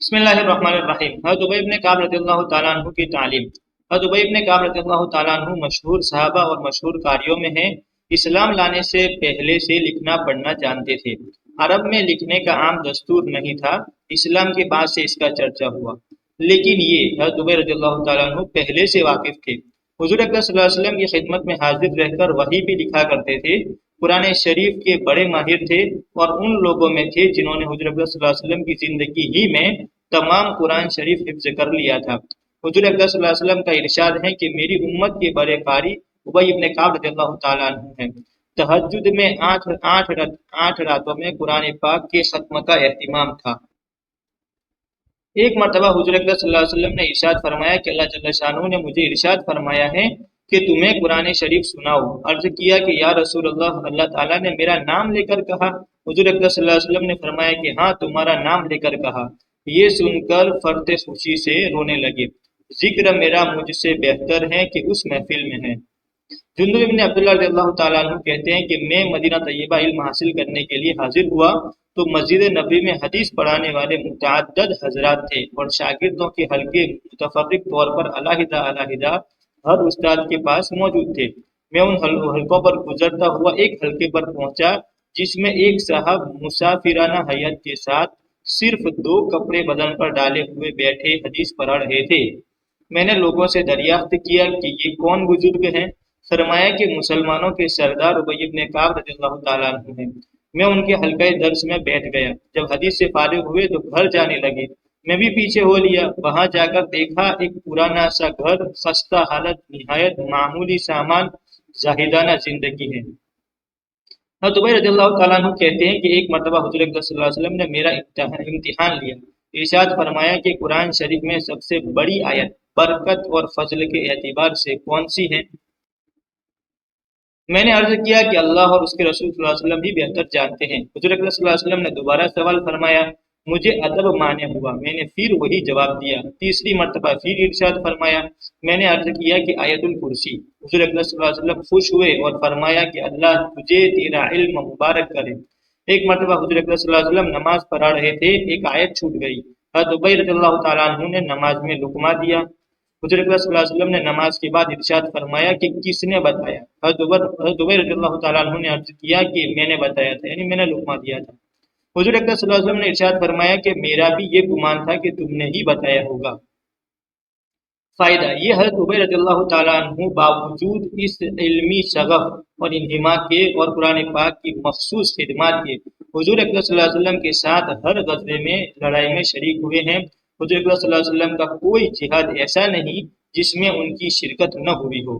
بسم اللہ الرحمن الرحیم۔ حضرت ابی بن کعب رضی اللہ تعالیٰ عنہ کی تعلیم۔ حضرت ابی بن کعب رضی اللہ تعالیٰ عنہ مشہور صحابہ اور مشہور قاریوں میں ہیں۔ اسلام لانے سے پہلے سے لکھنا پڑھنا جانتے تھے۔ عرب میں لکھنے کا عام دستور نہیں تھا، اسلام کے بعد سے اس کا چرچا ہوا، لیکن یہ حضرت ابی رضی اللہ تعالیٰ عنہ پہلے سے واقف تھے۔ حضور اکرم صلی اللہ علیہ وسلم کی خدمت میں حاضر رہ کر وحی بھی لکھا کرتے تھے۔ قرآن شریف کے بڑے ماہر تھے اور ان لوگوں میں تھے جنہوں نے حضور اکرم صلی اللہ علیہ وسلم کی زندگی ہی میں تمام قرآن شریف حفظ کر لیا تھا۔ حضور اکرم صلی اللہ علیہ وسلم کا ارشاد ہے کہ میری امت کے بڑے قاری ابی بن کعب رضی اللہ تعالیٰ عنہ ہیں۔ تہجد میں آٹھ راتوں میں قرآن پاک کے ختم کا اہتمام تھا۔ ایک مرتبہ حضور اکرم صلی اللہ علیہ وسلم نے ارشاد فرمایا کہ اللہ جل شانہ نے مجھے ارشاد فرمایا ہے کہ تمہیں قرآن شریف سناؤ۔ عرض کیا کہ یا رسول اللہ، اللہ تعالیٰ نے میرا نام لے کر کہا؟ حضور اکرم صلی اللہ علیہ وسلم نے فرمایا کہ ہاں، تمہارا نام لے کر کہا۔ یہ سن کر فرد خوشی سے رونے لگے۔ ذکر میرا مجھ سے بہتر ہے کہ اس محفل میں ہے۔ جندب بن عبداللہ رضی اللہ تعالیٰ عنہ کہتے ہیں کہ میں مدینہ طیبہ علم حاصل کرنے کے لیے حاضر ہوا تو مسجد نبی میں حدیث پڑھانے والے متعدد حضرات تھے اور شاگردوں کے حلقے متفرق طور پر علیحدہ ہر استاد کے پاس موجود تھے۔ میں ان حلقوں پر گزرتا ہوا ایک حلقے پر پہنچا جس میں ایک صاحب مسافرانہ حیت کے ساتھ صرف 2 کپڑے بدن پر ڈالے ہوئے بیٹھے حدیث پڑھ رہے تھے۔ میں نے لوگوں سے دریافت کیا کہ یہ کون بزرگ ہیں؟ فرمایا کہ مسلمانوں کے سردار ابی بن کعب رضی اللہ تعالیٰ عنہ ہیں۔ میں ان کے حلقہ درس میں بیٹھ گیا۔ جب حدیث سے فارغ ہوئے تو گھر جانے لگے۔ میں بھی پیچھے ہو لیا۔ وہاں جا کر دیکھا ایک پرانا سا گھر، خستہ حالت، نہایت معمولی سامان، زاہدانہ زندگی ہے۔ حضرت ابی رضی اللہ تعالیٰ عنہ کہتے ہیں کہ ایک مرتبہ حضور اکرم صلی اللہ علیہ وسلم نے میرا امتحان لیا۔ ارشاد فرمایا کہ قرآن شریف میں سب سے بڑی آیت برکت اور فضل کے اعتبار سے کون سی ہے؟ میں نے عرض کیا کہ اللہ اور اس کے رسول صلی اللہ علیہ وسلم بھی بہتر جانتے ہیں۔ حضور اکرم صلی اللہ علیہ وسلم نے دوبارہ سوال فرمایا۔ مجھے ادب مانے ہوا، میں نے پھر وہی جواب دیا۔ تیسری مرتبہ پھر ارشاد فرمایا۔ میں نے عرض کیا کہ آیت الکرسی۔ حضور اکرم صلی اللہ علیہ وسلم خوش ہوئے اور فرمایا کہ اللہ تجھے تیرا علم مبارک کرے۔ ایک مرتبہ حضور اکرم صلی اللہ علیہ وسلم نماز پڑھا رہے تھے، ایک آیت چھوٹ گئی۔ حضرت ابی رضی اللہ تعالیٰ عنہ نے نماز میں لقمہ دیا۔ حضور اکرم صلی اللہ علیہ وسلم نے نماز کے بعد ارشاد فرمایا کہ کس نے بتایا؟ حضرت ابی رضی اللہ تعالیٰ عنہ نے عرض کیا کہ میں نے بتایا تھا، یعنی میں نے لقمہ دیا تھا۔ حضور اکرم صلی اللہ علیہ وسلم نے ارشاد فرمایا کہ میرا بھی یہ گمان تھا کہ تم نے ہی بتایا ہوگا۔ فائدہ یہ حضرت ابی رضی اللہ تعالیٰ عنہ باوجود اس علمی شغف اور انہماک کے اور قرآن پاک کی مخصوص خدمات کے حضور اکرم صلی اللہ علیہ وسلم کے ساتھ ہر غزوے میں لڑائی میں شریک ہوئے ہیں۔ حضور اکرم صلی اللہ علیہ وسلم کا کوئی جہاد ایسا نہیں جس میں ان کی شرکت نہ ہوئی ہو۔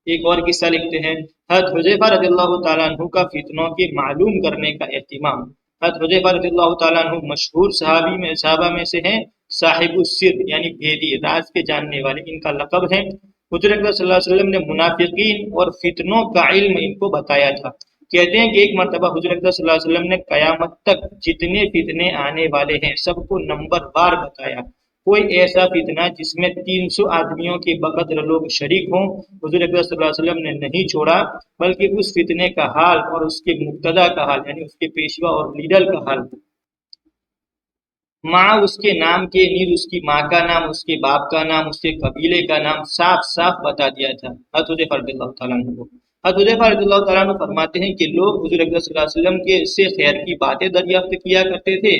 ایک اور قصہ لکھتے ہیں، حضرت حذیفہ رضی اللہ تعالیٰ عنہ کا فتنوں کے معلوم کرنے کا اہتمام۔ حضرت حذیفہ رضی اللہ تعالیٰ عنہ مشہور صحابہ میں سے ہیں، صاحب السر یعنی بھیدی، راز کے جاننے والے ان کا لقب ہے۔ حضور اکرم صلی اللہ علیہ وسلم نے منافقین اور فتنوں کا علم ان کو بتایا تھا۔ کہتے ہیں کہ ایک مرتبہ حضور اکرم صلی اللہ علیہ وسلم نے قیامت تک جتنے فتنے آنے والے ہیں سب کو نمبر وار بتایا۔ کوئی ایسا فتنہ جس میں 300 آدمیوں کے بقدر لوگ شریک ہوں، حضور اکرم صلی اللہ علیہ وسلم نے نہیں چھوڑا، بلکہ اس فتنے کا حال اور اس کے مقتدا کا حال یعنی اس کے پیشوا اور لیڈر کا حال، ماں اس کے نام کے، نیز اس کی ماں کا نام، اس کے باپ کا نام، اس کے قبیلے کا نام صاف صاف بتا دیا تھا۔ حضرت حذیفہ رضی اللہ تعالیٰ عنہ کو حضرت حذیفہ رضی اللہ تعالیٰ عنہ فرماتے ہیں کہ لوگ حضور اکرم صلی اللہ علیہ وسلم کے سے خیر کی باتیں دریافت کیا کرتے تھے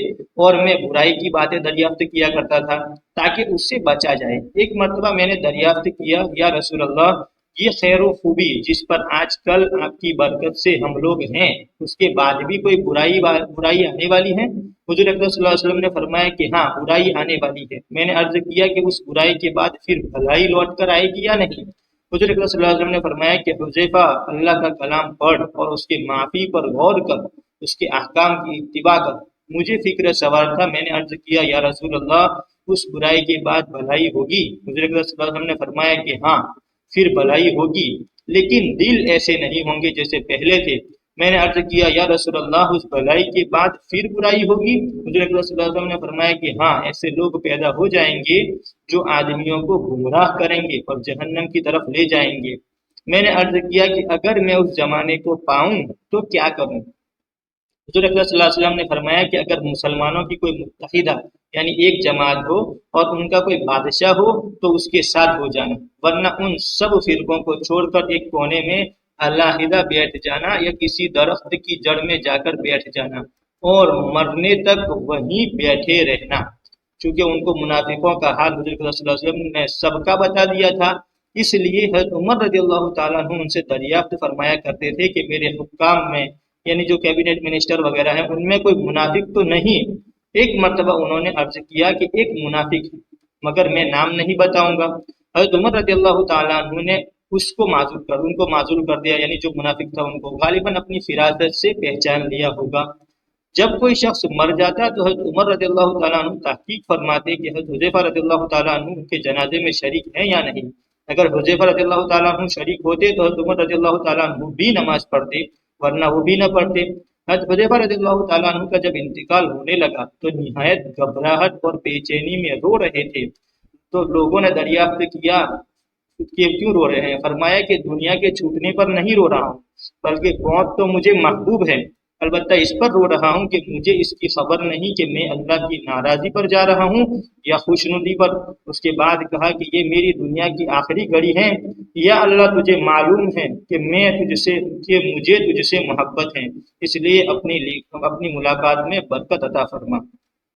اور میں برائی کی باتیں دریافت کیا کرتا تھا تاکہ اس سے بچا جائے۔ ایک مرتبہ میں نے دریافت کیا، یا رسول اللہ، یہ خیر و خوبی جس پر آج کل آپ کی برکت سے ہم لوگ ہیں، اس کے بعد بھی کوئی برائی آنے والی ہے؟ حضور اکرم صلی اللہ علیہ وسلم نے فرمایا کہ ہاں، برائی آنے والی ہے۔ میں نے عرض کیا کہ اس برائی کے بعد پھر بھلائی لوٹ کر آئے گی یا نہیں؟ حضور اکرم صلی اللہ علیہ وسلم نے فرمایا کہ حذیفہ، اللہ کا کلام پڑھ اور اس کے معافی پر غور کر، اس کے احکام کی اتباع کر۔ مجھے فکر سوار تھا، میں نے عرض کیا یا رسول اللہ، اس برائی کے بعد بھلائی ہوگی؟ حضور اکرم صلی اللہ علیہ وسلم نے فرمایا کہ ہاں، پھر بھلائی ہوگی، لیکن دل ایسے نہیں ہوں گے جیسے پہلے تھے۔ میں نے عرض کیا یا رسول اللہ، اس بھلائی کے بعد پھر برائی ہوگی؟ حضور اکرم صلی اللہ علیہ وسلم نے فرمایا کہ ہاں، ایسے لوگ پیدا ہو جائیں گے جو آدمیوں کو گمراہ کریں گے اور جہنم کی طرف لے جائیں گے۔ میں نے عرض کیا کہ اگر میں اس زمانے کو پاؤں تو کیا کروں؟ حضور اکرم صلی اللہ علیہ وسلم نے فرمایا کہ اگر مسلمانوں کی کوئی متحدہ یعنی ایک جماعت ہو اور ان کا کوئی بادشاہ ہو تو اس کے ساتھ ہو جانا، ورنہ ان سب فرقوں کو چھوڑ کر ایک کونے میں علیحدہ بیٹھ جانا یا کسی درخت کی جڑ میں جا کر بیٹھ جانا اور مرنے تک وہیں بیٹھے رہنا۔ چونکہ ان کو منافقوں کا حال حضور صلی اللہ علیہ وسلم نے سب کا بتا دیا تھا، اس لیے حضرت عمر رضی اللہ تعالیٰ عنہ ان سے دریافت فرمایا کرتے تھے کہ میرے حکام میں یعنی جو کیبنٹ منسٹر وغیرہ ہیں ان میں کوئی منافق تو نہیں؟ ایک مرتبہ انہوں نے عرض کیا کہ ایک منافق ہے مگر میں نام نہیں بتاؤں گا۔ حضرت عمر رضی اللہ تعالیٰ عنہ نے ان کو معذور کر دیا، یعنی جو منافق تھا ان کو غالباً اپنی فراست سے پہچان لیا ہوگا۔ جب کوئی شخص مر جاتا تو حضرت عمر رضی اللہ تعالیٰ عنہ تحقیق فرماتے کہ حضرت حذیفہ رضی اللہ تعالیٰ عنہ ان کے جنازے میں شریک ہیں یا نہیں۔ اگر حذیفہ رضی اللہ تعالیٰ عنہ شریک ہوتے تو حضرت عمر رضی اللہ تعالیٰ عنہ بھی نماز پڑھتے، ورنہ وہ بھی نہ پڑھتے۔ حضرت حذیفہ رضی اللہ تعالیٰ عنہ کا جب انتقال ہونے لگا تو نہایت گھبراہٹ اور بے چینی میں رو رہے تھے، تو لوگوں نے دریافت کیا کہ کیوں رو رہے ہیں؟ فرمایا کہ دنیا کے چھوٹنے پر نہیں رو رہا ہوں بلکہ موت تو مجھے محبوب ہے، البتہ اس پر رو رہا ہوں کہ مجھے اس کی خبر نہیں کہ میں اللہ کی ناراضی پر جا رہا ہوں یا خوشنودی پر۔ اس کے بعد کہا کہ یہ میری دنیا کی آخری گھڑی ہے، یا اللہ تجھے معلوم ہے کہ مجھے تجھ سے محبت ہے، اس لیے اپنی ملاقات میں برکت عطا فرما۔